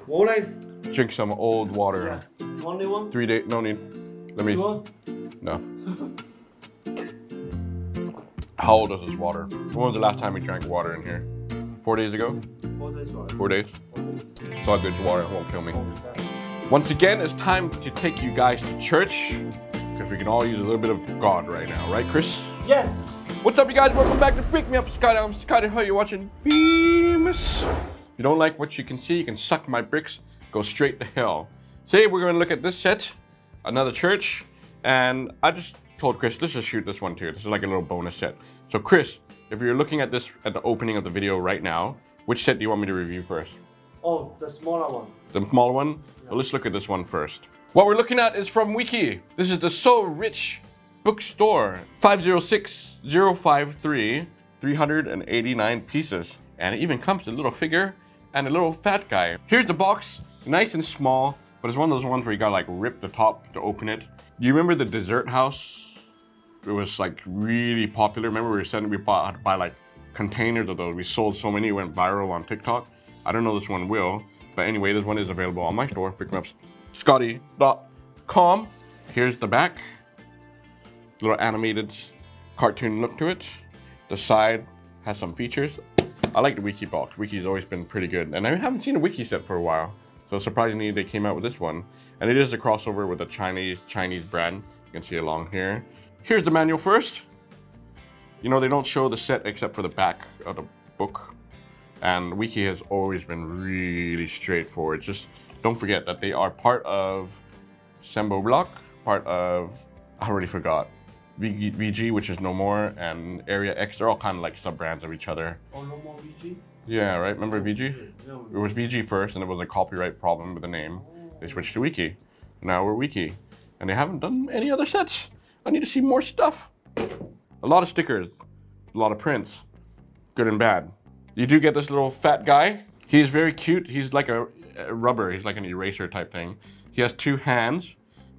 Water? Drink some old water. Yeah. You want new one? 3 days, no need. Let me, Sure? no. How old is this water? When was the last time we drank water in here? 4 days ago? 4 days, right? 4 days? It's all good, water won't kill me. Once again, it's time to take you guys to church, because we can all use a little bit of God right now, right, Chris? Yes! What's up, you guys? Welcome back to Brickmeupscottie. I'm Scottie. How you watching? Beams. If you don't like what you can see, you can suck my bricks. Go straight to hell. Today we're going to look at this set, another church, and I just told Chris, let's just shoot this one too. This is like a little bonus set. So Chris, if you're looking at this at the opening of the video right now, which set do you want me to review first? Oh, the smaller one. The smaller one? Yeah. Well, let's look at this one first. What we're looking at is from Wekki. This is the Rich Bookstore. 506053, 389 pieces. And it even comes with a little figure and a little fat guy. Here's the box, nice and small, but it's one of those ones where you gotta like rip the top to open it. Do you remember the dessert house? It was like really popular. Remember we bought like containers of those. We sold so many, it went viral on TikTok. I don't know this one will, but anyway, this one is available on my store, Brickmeupscottie.com. Here's the back. Little animated cartoon look to it. The side has some features. I like the Wekki box. Wekki's always been pretty good. And I haven't seen a Wekki set for a while. So surprisingly, they came out with this one. And it is a crossover with a Chinese brand. You can see along here. Here's the manual first. You know, they don't show the set except for the back of the book. And Wekki has always been really straightforward. Just don't forget that they are part of Sembo Block, part of, I already forgot, VG, which is No More, and Area X. They're all kind of like sub-brands of each other. Oh, No More VG? Yeah, right? Remember VG? It was VG first, and it was a copyright problem with the name. They switched to Wekki. Now we're Wekki. And they haven't done any other sets. I need to see more stuff. A lot of stickers, a lot of prints, good and bad. You do get this little fat guy. He's very cute. He's like a rubber. He's like an eraser type thing. He has two hands.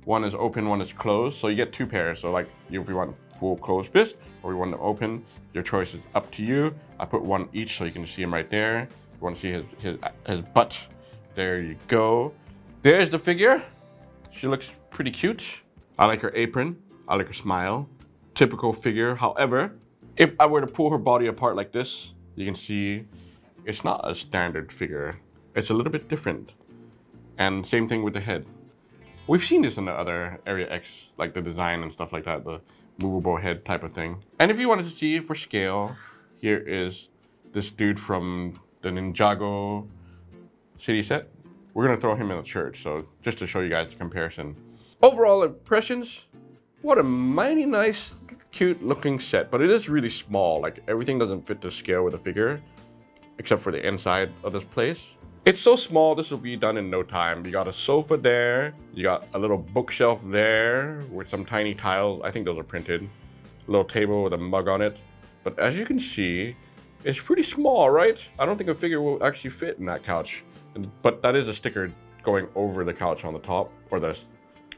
One is open, one is closed. So you get two pairs. So like if you want full closed fist or you want them open, your choice is up to you. I put one each so you can see him right there. If you want to see his butt, there you go. There's the figure. She looks pretty cute. I like her apron. I like her smile. Typical figure. However, if I were to pull her body apart like this, you can see it's not a standard figure. It's a little bit different. And same thing with the head. We've seen this in the other Area X, like the design and stuff like that, the movable head type of thing. And if you wanted to see it for scale, here is this dude from the Ninjago City set. We're gonna throw him in the church, so just to show you guys the comparison. Overall impressions, what a mighty nice, cute looking set, but it is really small. Like everything doesn't fit to scale with the figure, except for the inside of this place. It's so small, this will be done in no time. You got a sofa there, you got a little bookshelf there with some tiny tiles. I think those are printed. A little table with a mug on it. But as you can see, it's pretty small, right? I don't think a figure will actually fit in that couch. But that is a sticker going over the couch on the top, or the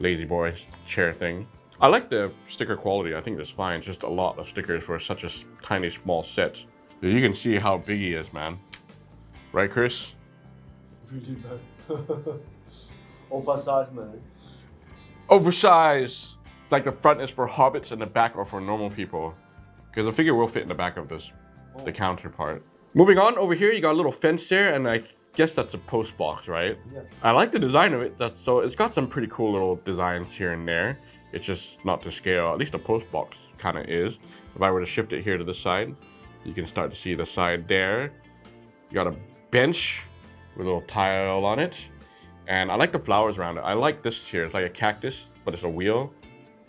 lazy boy chair thing. I like the sticker quality. I think it's fine. It's just a lot of stickers for such a tiny, small set. You can see how big he is, man. Right, Chris? Really bad. Oversized, man. Oversized. Like the front is for hobbits and the back are for normal people. Because the figure will fit in the back of this, the counter part. Moving on, over here you got a little fence there, and I guess that's a post box, right? Yes. I like the design of it. So it's got some pretty cool little designs here and there. It's just not to scale. At least the post box kind of is. If I were to shift it here to this side, you can start to see the side there. You got a bench with a little tile on it. And I like the flowers around it. I like this here. It's like a cactus, but it's a wheel.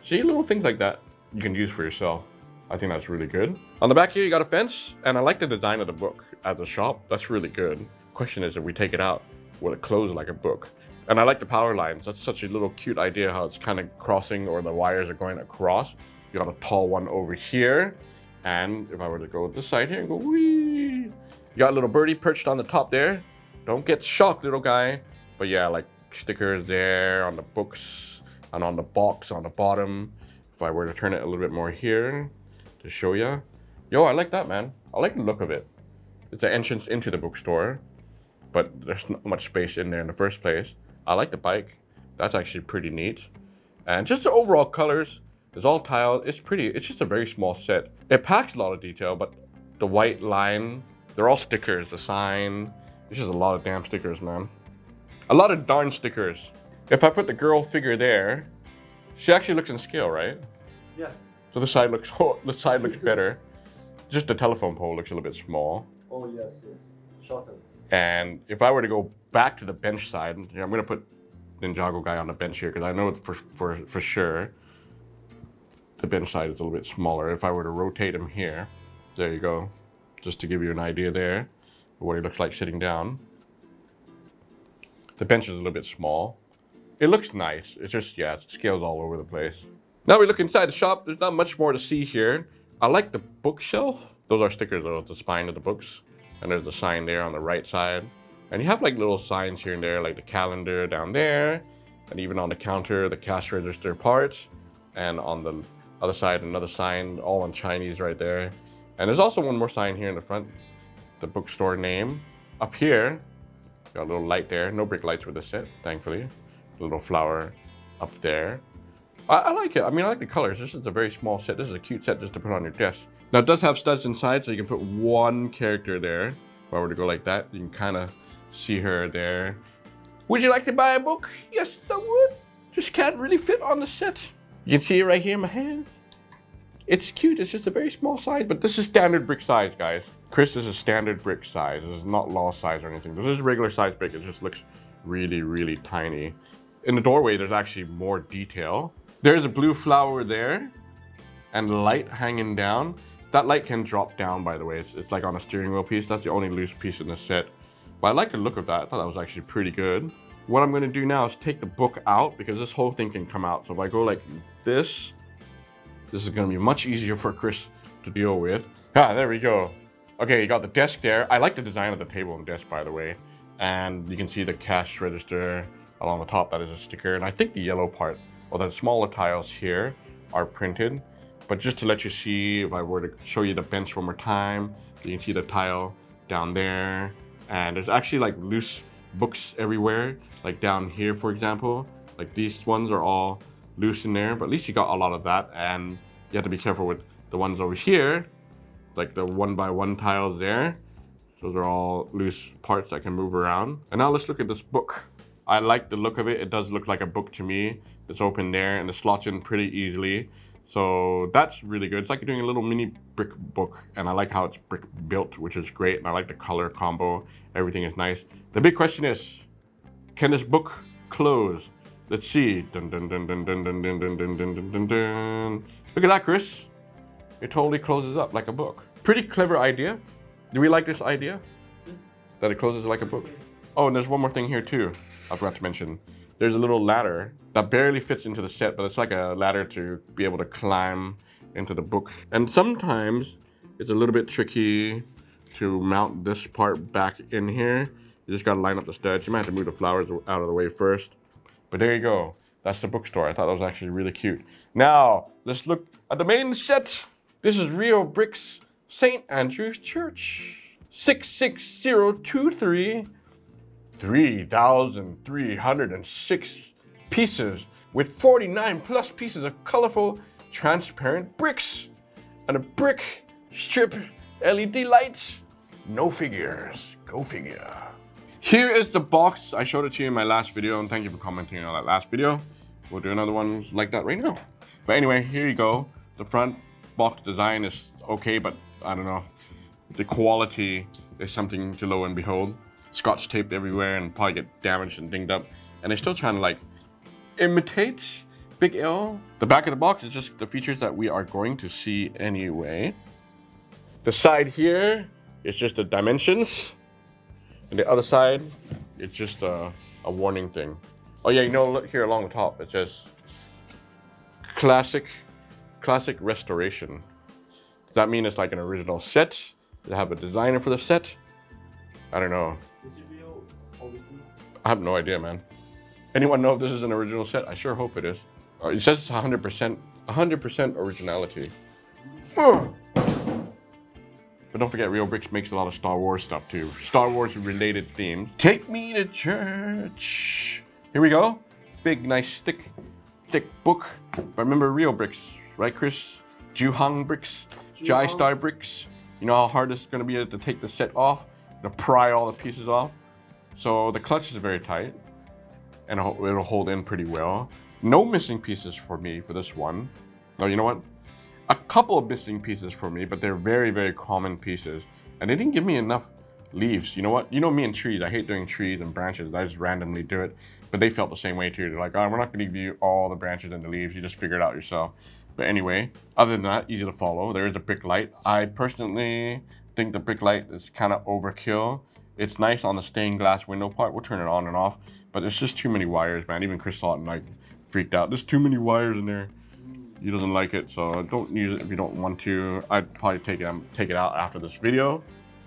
See, little things like that you can use for yourself. I think that's really good. On the back here, you got a fence. And I like the design of the book as a shop. That's really good. Question is, if we take it out, will it close like a book? And I like the power lines. That's such a little cute idea how it's kind of crossing, or the wires are going across. You got a tall one over here. And if I were to go this side here and go wee, you got a little birdie perched on the top there. Don't get shocked, little guy. But yeah, like stickers there on the books and on the box on the bottom. If I were to turn it a little bit more here to show you. Yo, I like that, man. I like the look of it. It's the entrance into the bookstore. but there's not much space in there in the first place. I like the bike. That's actually pretty neat. And just the overall colors, it's all tiled. It's pretty. It's just a very small set. It packs a lot of detail, but the white line, they're all stickers. The sign, it's just a lot of damn stickers, man. A lot of darn stickers. If I put the girl figure there, she actually looks in scale, right? Yeah. So the side looks better. Just the telephone pole looks a little bit small. Oh yes, yes. Shorten. And if I were to go back to the bench side, yeah, I'm gonna put Ninjago guy on the bench here because I know for sure the bench side is a little bit smaller. If I were to rotate him here, there you go. Just to give you an idea there of what he looks like sitting down. The bench is a little bit small. It looks nice. It's just, yeah, it scales all over the place. Now we look inside the shop. There's not much more to see here. I like the bookshelf. Those are stickers though, the spine of the books. And there's the sign there on the right side. And you have like little signs here and there, like the calendar down there. And even on the counter, the cash register parts. And on the other side, another sign, all in Chinese right there. And there's also one more sign here in the front, the bookstore name. Up here, got a little light there. No brick lights with this set, thankfully. A little flower up there. I like it. I mean, I like the colors. This is a very small set. This is a cute set just to put on your desk. Now, it does have studs inside, so you can put one character there. If I were to go like that, you can kind of see her there. Would you like to buy a book? Yes, I would. Just can't really fit on the set. You can see it right here in my hand. It's cute. It's just a very small size, but this is standard brick size, guys. Chris is a standard brick size. This is not law size or anything. This is regular size brick. It just looks really, really tiny. In the doorway, there's actually more detail. There's a blue flower there and light hanging down. That light can drop down, by the way. It's like on a steering wheel piece. That's the only loose piece in the set. But I like the look of that. I thought that was actually pretty good. What I'm gonna do now is take the book out because this whole thing can come out. So if I go like this is gonna be much easier for Chris to deal with. Ah, there we go. Okay, you got the desk there. I like the design of the table and desk, by the way. And you can see the cash register along the top. That is a sticker. And I think the yellow part, or the smaller tiles here, are printed. But just to let you see, if I were to show you the bench one more time, you can see the tile down there. And there's actually like loose books everywhere. Like down here, for example. Like these ones are all loose in there, but at least you got a lot of that. And you have to be careful with the ones over here. Like the 1x1 tiles there. Those are all loose parts that can move around. And now let's look at this book. I like the look of it. It does look like a book to me. It's open there and it slots in pretty easily. So that's really good. It's like you're doing a little mini brick book, and I like how it's brick built, which is great. And I like the color combo. Everything is nice. The big question is, can this book close? Let's see. Dun, dun, dun, dun, dun, dun, dun, dun, dun, dun, dun, dun. Look at that, Chris. It totally closes up like a book. Pretty clever idea. Do we like this idea? That it closes like a book? Oh, and there's one more thing here too. I forgot to mention. There's a little ladder that barely fits into the set, but it's like a ladder to be able to climb into the book. And sometimes it's a little bit tricky to mount this part back in here. You just gotta line up the studs. You might have to move the flowers out of the way first. But there you go. That's the bookstore. I thought that was actually really cute. Now, let's look at the main set. This is Reobrick St. Andrew's Church. 66023. 3,306 pieces with 49 plus pieces of colorful transparent bricks and a brick strip LED lights. No figures, go figure. Here is the box. I showed it to you in my last video, and thank you for commenting on that last video. We'll do another one like that right now. But anyway, here you go. The front box design is okay, but I don't know. The quality is something to lo and behold. Scotch taped everywhere and probably get damaged and dinged up. And they're still trying to like imitate Big L. The back of the box is just the features that we are going to see anyway. The side here is just the dimensions. And the other side, it's just a warning thing. Oh yeah, you know, look here along the top, it says classic restoration. Does that mean it's like an original set? Does it have a designer for the set? I don't know. Is it real original? I have no idea, man. Anyone know if this is an original set? I sure hope it is. It says it's 100% originality. But But don't forget, Reobrick makes a lot of Star Wars stuff too. Star Wars related themes. Take me to church. Here we go. Big, nice, thick book. But remember Reobrick, right, Chris? Juhang bricks, Jai Star bricks. You know how hard it's going to be to take the set off, to pry all the pieces off. So the clutch is very tight, and it'll hold in pretty well. No missing pieces for me for this one. No, you know what? A couple of missing pieces for me, but they're very, very common pieces. And they didn't give me enough leaves. You know what? You know me and trees. I hate doing trees and branches. I just randomly do it. But they felt the same way too. They're like, oh, we're not going to give you all the branches and the leaves. You just figure it out yourself. But anyway, other than that, easy to follow. There is a brick light. I personally think the brick light is kind of overkill. It's nice on the stained glass window part. We'll turn it on and off. But there's just too many wires, man. Even Chris saw it and like freaked out. There's too many wires in there. He doesn't like it, so don't use it if you don't want to. I'd probably take it out after this video.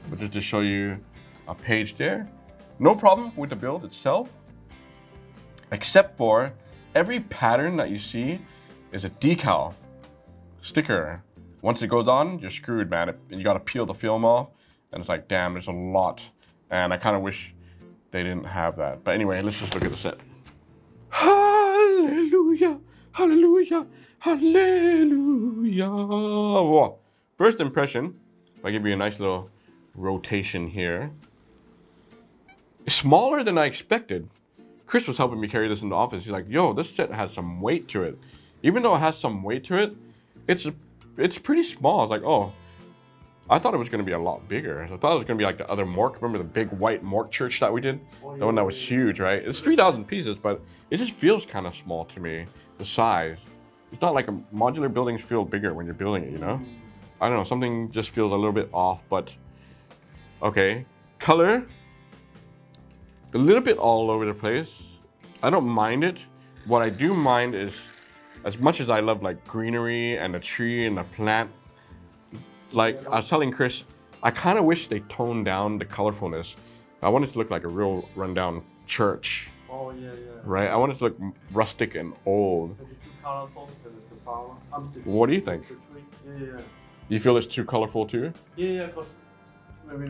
But just to show you a page there. No problem with the build itself, except for every pattern that you see is a decal sticker. Once it goes on, you're screwed, man. You gotta peel the film off, and it's like, damn, there's a lot. And I kind of wish they didn't have that. But anyway, let's just look at the set. Hallelujah, hallelujah. Hallelujah. Whoa. First impression, I'll give you a nice little rotation here. It's smaller than I expected. Chris was helping me carry this in the office. He's like, yo, this set has some weight to it. Even though it has some weight to it, it's pretty small. It's like, oh, I thought it was going to be a lot bigger. I thought it was going to be like the other Mork. Remember the big white Mork church that we did? The one that was huge, right? It's 3,000 pieces, but it just feels kind of small to me, the size. It's not like modular buildings feel bigger when you're building it, you know? I don't know, something just feels a little bit off, but okay. Color, a little bit all over the place. I don't mind it. What I do mind is, as much as I love like greenery and the tree and the plant, like I was telling Chris, I kind of wish they toned down the colorfulness. I want it to look like a real rundown church. Oh, yeah, yeah. Right? I want it to look rustic and old. Maybe too colorful, the flower. What do you think? Yeah, yeah. You feel it's too colorful too? Yeah, because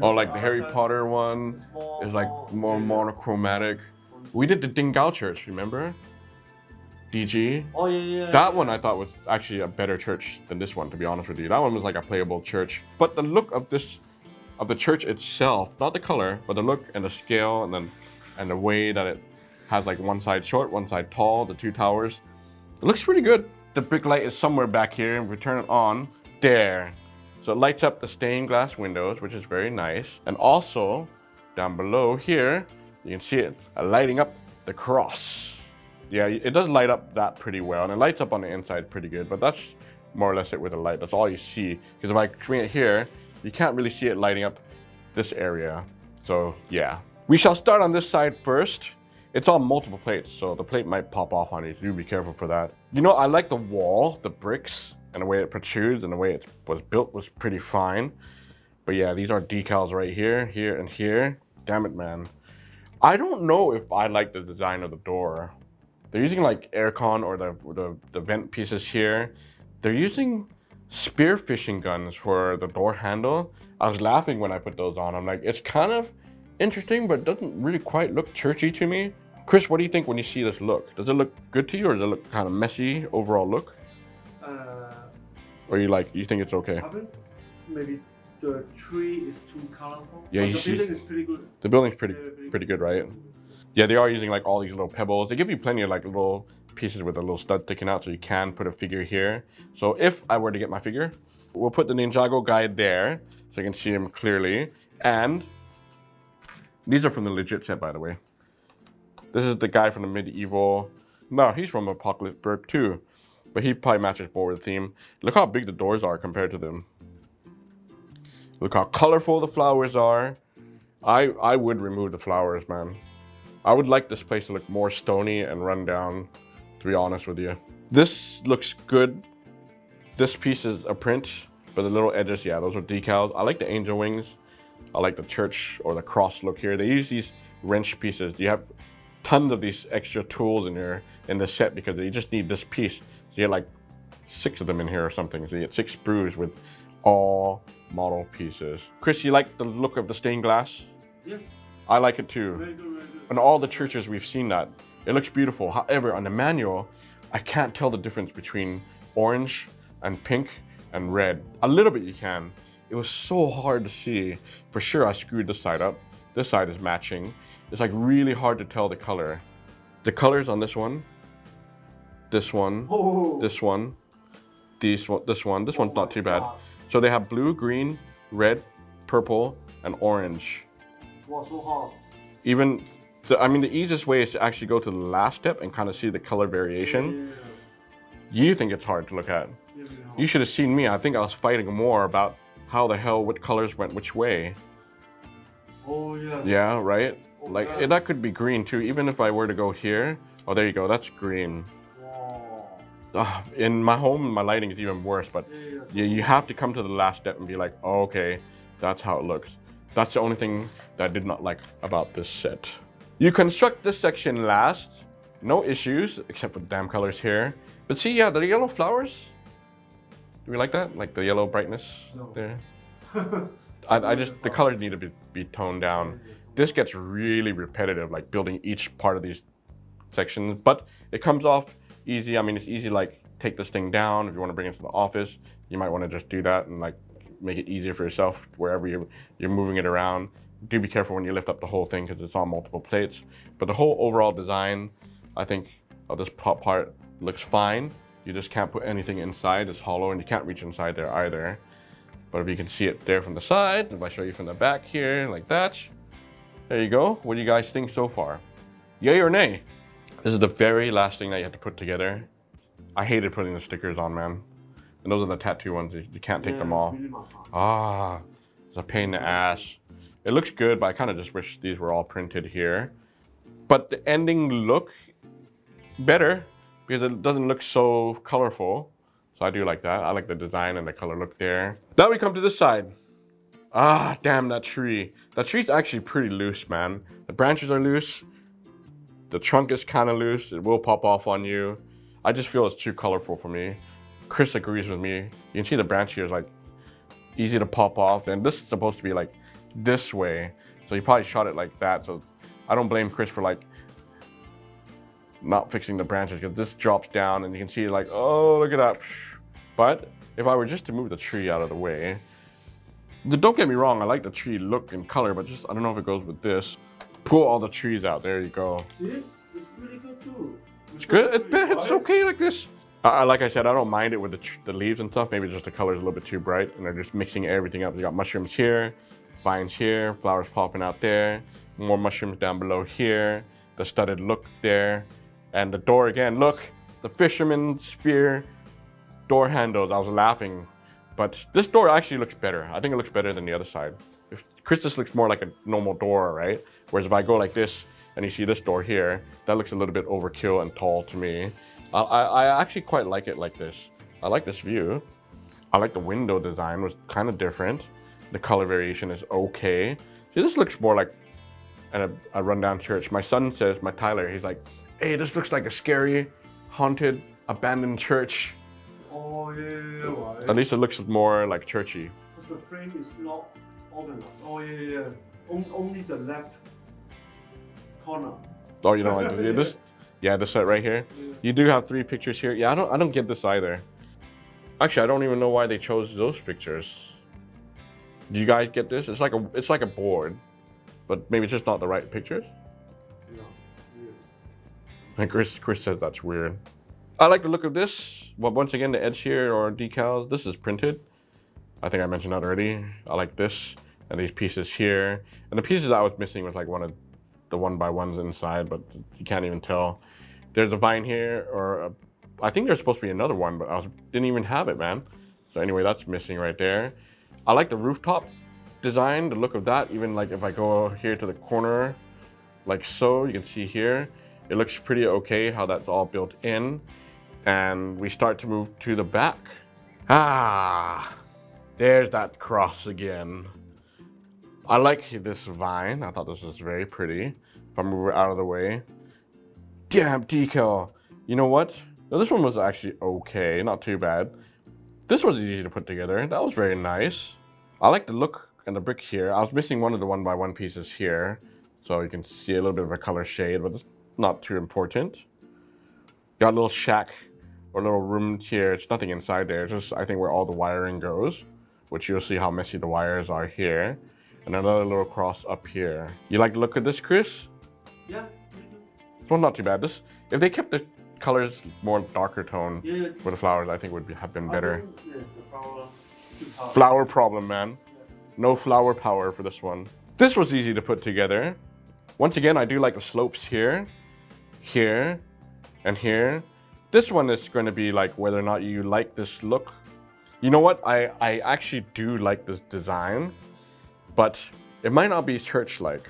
oh, like the Harry Potter one is like more monochromatic. We did the Dingao Church, remember? DG. Oh, yeah, yeah. That one I thought was actually a better church than this one, to be honest with you. That one was like a playable church. But the look of the church itself, not the color, but the look and the scale and the way that it has like one side short, one side tall, the two towers. It looks pretty good. The brick light is somewhere back here, and if we turn it on, there. So it lights up the stained glass windows, which is very nice. And also, down below here, you can see it lighting up the cross. Yeah, it does light up that pretty well, and it lights up on the inside pretty good, but that's more or less it with the light. That's all you see. Because if I swing it here, you can't really see it lighting up this area. So yeah. We shall start on this side first. It's on multiple plates, so the plate might pop off on you. Do be careful for that. You know, I like the wall, the bricks, and the way it protrudes and the way it was built was pretty fine. But yeah, these are decals right here, here, and here. Damn it, man. I don't know if I like the design of the door. They're using like aircon or the vent pieces here. They're using spear fishing guns for the door handle. I was laughing when I put those on. I'm like, it's kind of interesting, but it doesn't really quite look churchy to me. Chris, what do you think when you see this look? Does it look good to you, or does it look kind of messy overall look? Or you think it's okay? I think maybe the tree is too colorful. Yeah, the building is pretty good. The building's pretty good, right? Yeah, they are using like all these little pebbles. They give you plenty of like little pieces with a little stud sticking out, so you can put a figure here. So if I were to get my figure, we'll put the Ninjago guy there, so you can see him clearly. And these are from the legit set, by the way. This is the guy from the medieval. No, he's from Apocalypse Burke too, but he probably matches more with the theme. Look how big the doors are compared to them. Look how colorful the flowers are. I would remove the flowers, man. I would like this place to look more stony and run down, to be honest with you. This looks good. This piece is a print, but the little edges, yeah, those are decals. I like the angel wings. I like the church or the cross look here. They use these wrench pieces. You have tons of these extra tools in the set because you just need this piece. So you get like 6 of them in here or something. So you get 6 sprues with all model pieces. Chris, you like the look of the stained glass? Yeah. I like it too. Very good, very good. In all the churches we've seen that. It looks beautiful. However, on the manual, I can't tell the difference between orange and pink and red. A little bit you can. It was so hard to see. For sure, I screwed this side up. This side is matching. It's like really hard to tell the color. The colors on this one, this one, this one, this one's not too bad. So they have blue, green, red, purple, and orange. Wow, so hard. Even, I mean, the easiest way is to actually go to the last step and kind of see the color variation. Yeah. You think it's hard to look at. Yeah. You should have seen me. I think I was fighting more about how the hell what colors went which way. Oh yeah. Yeah, right? Oh, Like, yeah. that could be green too, even if I were to go here. Oh, there you go, that's green. Wow. In my home, my lighting is even worse, but Yeah. you have to come to the last step and be like, oh, okay, that's how it looks. That's the only thing that I did not like about this set. You construct this section last, no issues, except for the damn colors here. But see, yeah, the yellow flowers, do we like that? Like the yellow brightness there? I just, the colors need to be toned down. This gets really repetitive, like building each part of these sections, but it comes off easy. I mean, it's easy, like take this thing down. If you want to bring it to the office, you might want to just do that and like make it easier for yourself wherever you're moving it around. Do be careful when you lift up the whole thing because it's on multiple plates. But the whole overall design, I think, of this top part looks fine. You just can't put anything inside. It's hollow and you can't reach inside there either. But if you can see it there from the side, if I show you from the back here, like that, there you go. What do you guys think so far? Yay or nay? This is the very last thing that you have to put together. I hated putting the stickers on, man. And those are the tattoo ones. You can't take them off. Ah, it's a pain in the ass. It looks good, but I kind of just wish these were all printed here. But the ending look better because it doesn't look so colorful. So I do like that. I like the design and the color look there. Now we come to this side. Ah, damn that tree. That tree's actually pretty loose, man. The branches are loose. The trunk is kind of loose. It will pop off on you. I just feel it's too colorful for me. Chris agrees with me. You can see the branch here is like easy to pop off. And this is supposed to be like this way. So he probably shot it like that. So I don't blame Chris for like not fixing the branches because this drops down and you can see like, oh, look at that. But if I were just to move the tree out of the way, don't get me wrong, I like the tree look and color, but just, I don't know if it goes with this. Pull all the trees out, there you go. See? It's really good too. It's good, it's okay like this. Like I said, I don't mind it with the leaves and stuff. Maybe just the color's a little bit too bright and they're just mixing everything up. You got mushrooms here, vines here, flowers popping out there, more mushrooms down below here, the studded look there, and the door again. Look, the fisherman's spear door handles. I was laughing, but this door actually looks better. I think it looks better than the other side. If Christus looks more like a normal door, right? Whereas if I go like this and you see this door here, that looks a little bit overkill and tall to me. I actually quite like it like this. I like this view. I like the window design, was kind of different. The color variation is okay. See, this looks more like a rundown church. My son says, my Tyler, he's like, hey, this looks like a scary, haunted, abandoned church. Oh yeah, right. At least it looks more like churchy. Because the frame is not organized. Oh yeah. Only the left corner. Oh, you know, like this. Yeah, this set right here. Yeah. You do have 3 pictures here. Yeah, I don't get this either. Actually, I don't even know why they chose those pictures. Do you guys get this? It's like a board, but maybe it's just not the right pictures. Yeah. And Chris says that's weird. I like the look of this. Well, once again, the edge here or decals. This is printed. I think I mentioned that already. I like this and these pieces here. And the pieces I was missing was like one of the 1x1s inside, but you can't even tell. There's a vine here, or I think there's supposed to be another one, but didn't even have it, man. So anyway, that's missing right there. I like the rooftop design, the look of that. Even like if I go here to the corner, like so, you can see here, it looks pretty okay how that's all built in. And we start to move to the back. Ah, there's that cross again. I like this vine. I thought this was very pretty. If I move it out of the way. Damn decal. You know what? No, this one was actually okay, not too bad. This was easy to put together. That was very nice. I like the look and the brick here. I was missing one of the 1x1 pieces here, so you can see a little bit of a color shade, but it's not too important. Got a little shack or little room here. It's nothing inside there. It's just, I think, where all the wiring goes, which you'll see how messy the wires are here. And another little cross up here. You like the look of this, Chris? Yeah. Well, not too bad. This, if they kept the colors more darker tone with the flowers, I think would have been better. Flower problem, man. No flower power for this one. This was easy to put together. Once again, I do like the slopes here, here, and here. This one is going to be like whether or not you like this look. You know what? I actually do like this design, but it might not be church-like.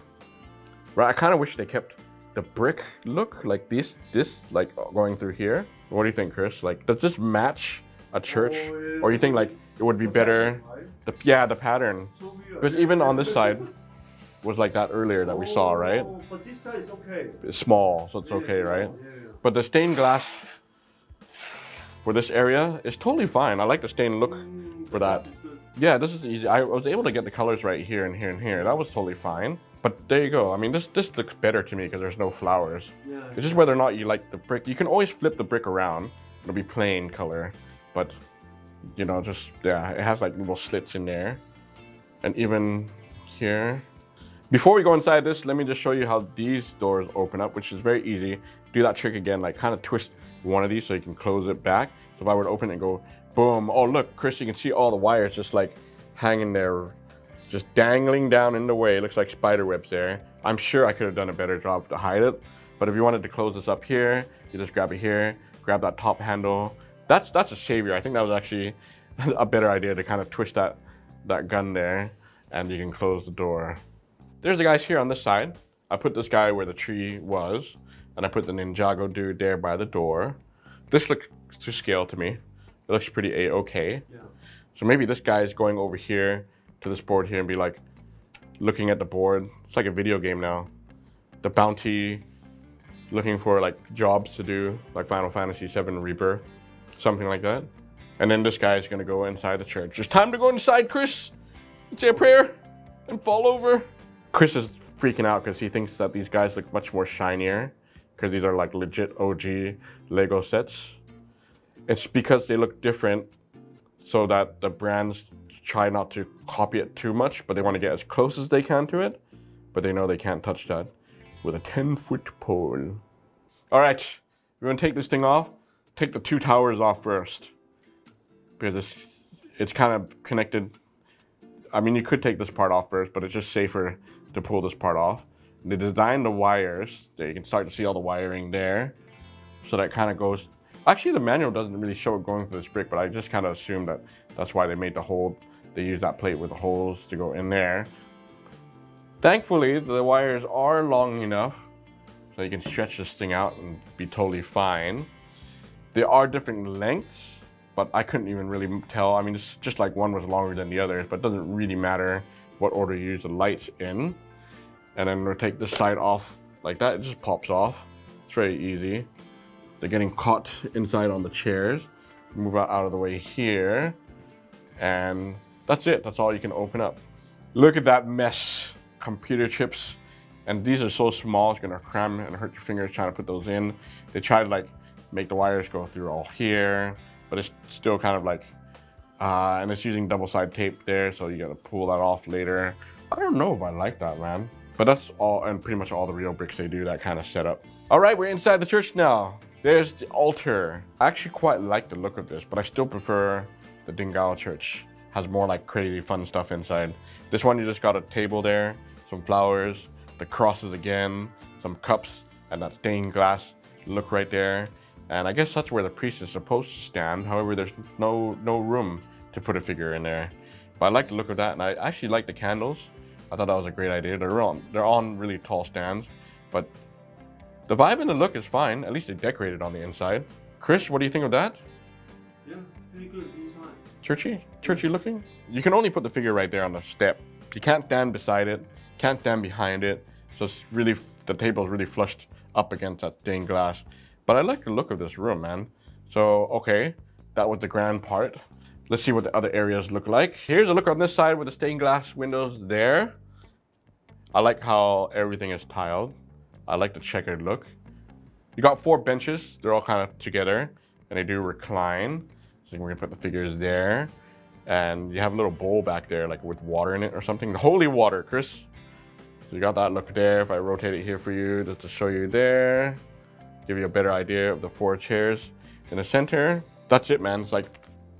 Right? I kind of wish they kept the brick look like this like going through here. What do you think, Chris? Like, does this match a church, or you think like it would be better? The pattern. Because even on this side was like that earlier that we saw, right? But this side is okay. It's small, so it's okay, right? But the stained glass for this area is totally fine. I like the stained look for that. Yeah, this is easy. I was able to get the colors right here and here and here. That was totally fine. But there you go. I mean, this looks better to me because there's no flowers. It's just whether or not you like the brick. You can always flip the brick around. It'll be plain color. But, you know, just, yeah, it has like little slits in there. And even here. Before we go inside this, let me just show you how these doors open up, which is very easy. Do that trick again, like kind of twist one of these so you can close it back. So if I were to open it and go, boom. Oh, look, Chris, you can see all the wires just like hanging there, just dangling down in the way. It looks like spider webs there. I'm sure I could have done a better job to hide it. But if you wanted to close this up here, you just grab it here, grab that top handle. That's a savior. I think that was actually a better idea to kind of twist that gun there, and you can close the door. There's the guys here on this side. I put this guy where the tree was, and I put the Ninjago dude there by the door. This looks to scale to me. It looks pretty A-okay. Yeah. So maybe this guy is going over here to this board here and be like looking at the board. It's like a video game now. The bounty, looking for like jobs to do, like Final Fantasy VII Reaper, something like that. And then this guy is gonna go inside the church. It's time to go inside, Chris. Say a prayer and fall over. Chris is freaking out because he thinks that these guys look much more shinier because these are like legit OG Lego sets. It's because they look different so that the brands try not to copy it too much, but they want to get as close as they can to it, but they know they can't touch that with a 10-foot pole. All right, we're gonna take this thing off. Take the two towers off first because it's kind of connected. I mean, you could take this part off first, but it's just safer to pull this part off. They designed the wires. There you can start to see all the wiring there. So that kind of goes, actually the manual doesn't really show it going through this brick, but I just kind of assumed that that's why they made the hole. They used that plate with the holes to go in there. Thankfully, the wires are long enough so you can stretch this thing out and be totally fine. There are different lengths, but I couldn't even really tell. I mean, it's just like one was longer than the others, but it doesn't really matter what order you use the lights in. And then we'll take this side off like that. It just pops off. It's very easy. They're getting caught inside on the chairs. Move out of the way here. And that's it. That's all you can open up. Look at that mess. Computer chips. And these are so small, it's gonna cram and hurt your fingers trying to put those in. They try to like make the wires go through all here, but it's still kind of like, and it's using double-side tape there, so you gotta pull that off later. I don't know if I like that, man. But that's all, and pretty much all the Reobricks they do that kind of setup. All right, we're inside the church now. There's the altar. I actually quite like the look of this, but I still prefer the Dingao church. Has more like crazy fun stuff inside. This one, you just got a table there, some flowers, the crosses again, some cups, and that stained glass look right there. And I guess that's where the priest is supposed to stand. However, there's no room to put a figure in there. But I like the look of that, and I actually like the candles. I thought that was a great idea. They're on really tall stands, but the vibe and the look is fine. At least they decorated on the inside. Chris, what do you think of that? Yeah, pretty good inside. Churchy looking. You can only put the figure right there on the step. You can't stand beside it, can't stand behind it. So it's really, the table is really flushed up against that stained glass. But I like the look of this room, man. So, okay, that was the grand part. Let's see what the other areas look like. Here's a look on this side with the stained glass windows there. I like how everything is tiled. I like the checkered look. You got 4 benches. They're all kind of together and they do recline. So we're gonna put the figures there. And you have a little bowl back there like with water in it or something. Holy water, Chris. So you got that look there. If I rotate it here for you, just to show you there. Give you a better idea of the 4 chairs in the center. That's it, man. It's like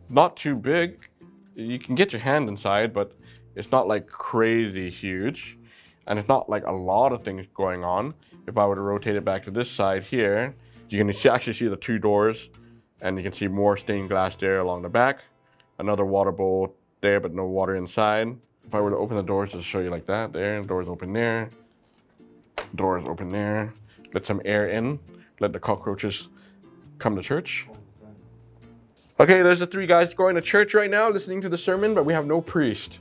not too big. You can get your hand inside, but it's not like crazy huge. And it's not like a lot of things going on. If I were to rotate it back to this side here, you can actually see the 2 doors and you can see more stained glass there along the back. Another water bowl there, but no water inside. If I were to open the doors, just show you like that, there, doors open there, doors open there. Let some air in, let the cockroaches come to church. Okay, there's the 3 guys going to church right now, listening to the sermon, but we have no priest.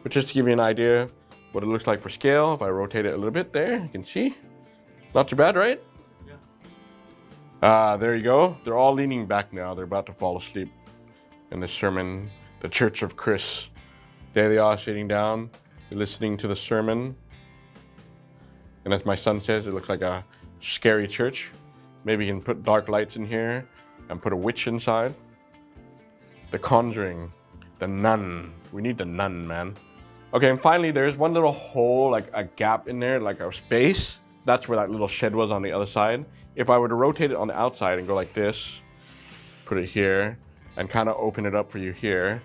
But just to give you an idea what it looks like for scale, if I rotate it a little bit there, you can see. Not too bad, right? Yeah. There you go. They're all leaning back now. They're about to fall asleep in the sermon, the Church of Chris. There they are sitting down, listening to the sermon. And as my son says, it looks like a scary church. Maybe you can put dark lights in here and put a witch inside. The Conjuring, the Nun. We need the Nun, man. Okay, and finally there's one little hole, like a gap in there, like a space. That's where that little shed was on the other side. If I were to rotate it on the outside and go like this, put it here, and kind of open it up for you here.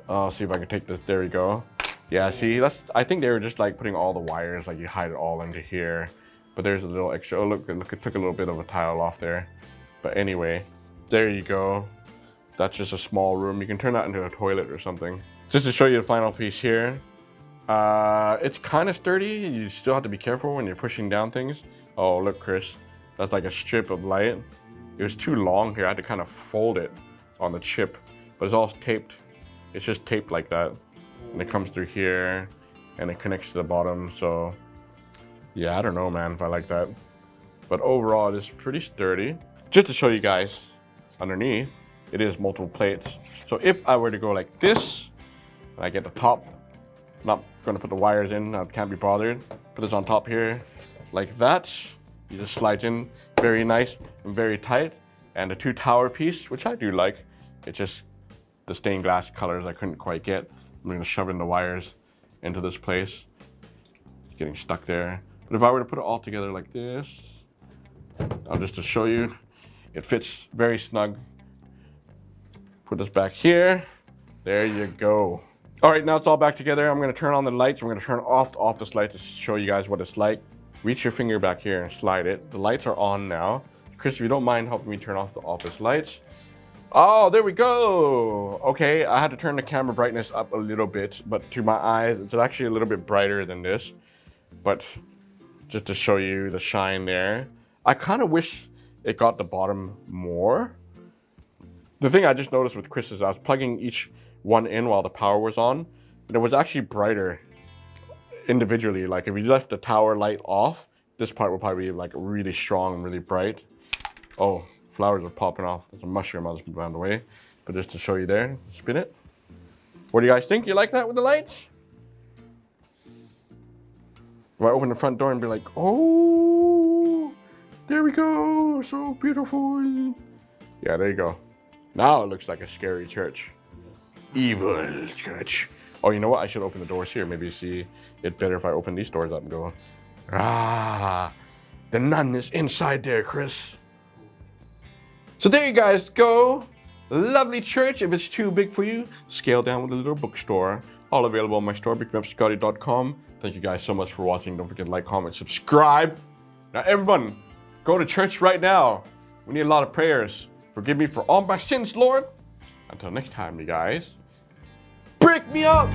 I'll see if I can take this, there we go. Yeah, see, I think they were just like putting all the wires, like you hide it all into here. But there's a little extra, oh look, it took a little bit of a tile off there. But anyway, there you go. That's just a small room. You can turn that into a toilet or something. Just to show you the final piece here. It's kind of sturdy. You still have to be careful when you're pushing down things. Oh, look, Chris. That's like a strip of light. It was too long here. I had to kind of fold it on the chip. But it's all taped. It's just taped like that. And it comes through here. And it connects to the bottom. So, yeah, I don't know, man, if I like that. But overall, it is pretty sturdy. Just to show you guys, underneath, it is multiple plates. So if I were to go like this, and I get the top, not gonna put the wires in, I can't be bothered. Put this on top here, like that. You just slide in, very nice and very tight. And the 2 tower piece, which I do like, it's just the stained glass colors I couldn't quite get. I'm gonna shove in the wires into this place. It's getting stuck there. But if I were to put it all together like this, just to show you, it fits very snug. Put this back here. There you go. All right, now it's all back together. I'm gonna turn on the lights. I'm gonna turn off the office light to show you guys what it's like. Reach your finger back here and slide it. The lights are on now. Chris, if you don't mind helping me turn off the office lights. Oh, there we go. Okay, I had to turn the camera brightness up a little bit, but to my eyes, it's actually a little bit brighter than this. But just to show you the shine there. I kind of wish it got the bottom more. The thing I just noticed with Chris is I was plugging each one in while the power was on, and it was actually brighter individually. Like if you left the tower light off, this part would probably be like really strong and really bright. Oh, flowers are popping off. There's a mushroom, I'll just move out of the way. But just to show you there, spin it. What do you guys think? You like that with the lights? If I open the front door and be like, oh, there we go, so beautiful. Yeah, there you go. Now it looks like a scary church. Evil church. Oh, you know what? I should open the doors here. Maybe you see it better if I open these doors up and go, ah, the nun is inside there, Chris. So there you guys go. Lovely church. If it's too big for you, scale down with a little bookstore. All available on my store, Brickmeupscottie.com. Thank you guys so much for watching. Don't forget to like, comment, subscribe. Now everyone, go to church right now. We need a lot of prayers. Forgive me for all my sins, Lord. Until next time, you guys. Brick me up!